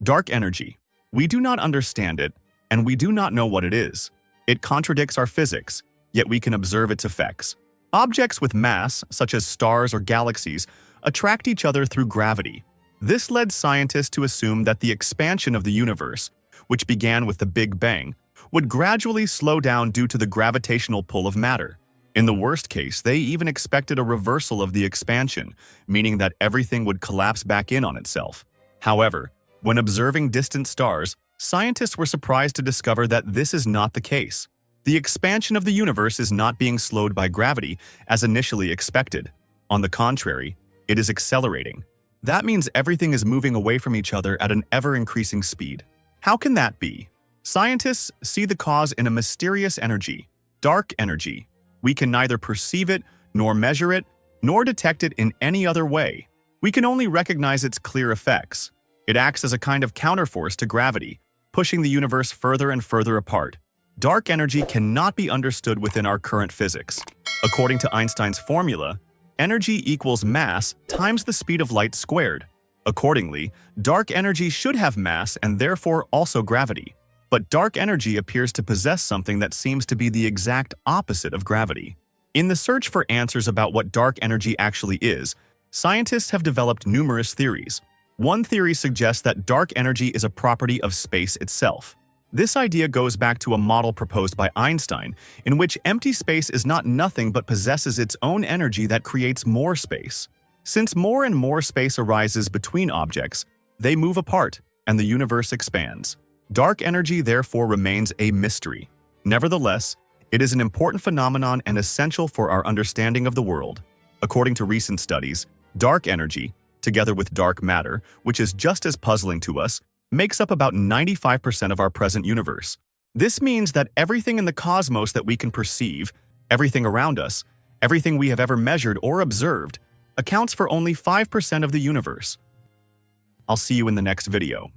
Dark energy. We do not understand it, and we do not know what it is. It contradicts our physics, yet we can observe its effects. Objects with mass, such as stars or galaxies, attract each other through gravity. This led scientists to assume that the expansion of the universe, which began with the Big Bang, would gradually slow down due to the gravitational pull of matter. In the worst case, they even expected a reversal of the expansion, meaning that everything would collapse back in on itself. However, when observing distant stars, scientists were surprised to discover that this is not the case. The expansion of the universe is not being slowed by gravity as initially expected. On the contrary, it is accelerating. That means everything is moving away from each other at an ever-increasing speed. How can that be? Scientists see the cause in a mysterious energy, dark energy. We can neither perceive it, nor measure it, nor detect it in any other way. We can only recognize its clear effects. It acts as a kind of counterforce to gravity, pushing the universe further and further apart. Dark energy cannot be understood within our current physics. According to Einstein's formula, energy equals mass times the speed of light squared. Accordingly, dark energy should have mass and therefore also gravity. But dark energy appears to possess something that seems to be the exact opposite of gravity. In the search for answers about what dark energy actually is, scientists have developed numerous theories. One theory suggests that dark energy is a property of space itself. This idea goes back to a model proposed by Einstein, in which empty space is not nothing but possesses its own energy that creates more space. Since more and more space arises between objects, they move apart, and the universe expands. Dark energy therefore remains a mystery. Nevertheless, it is an important phenomenon and essential for our understanding of the world. According to recent studies, dark energy, together with dark matter, which is just as puzzling to us, makes up about 95% of our present universe. This means that everything in the cosmos that we can perceive, everything around us, everything we have ever measured or observed, accounts for only 5% of the universe. I'll see you in the next video.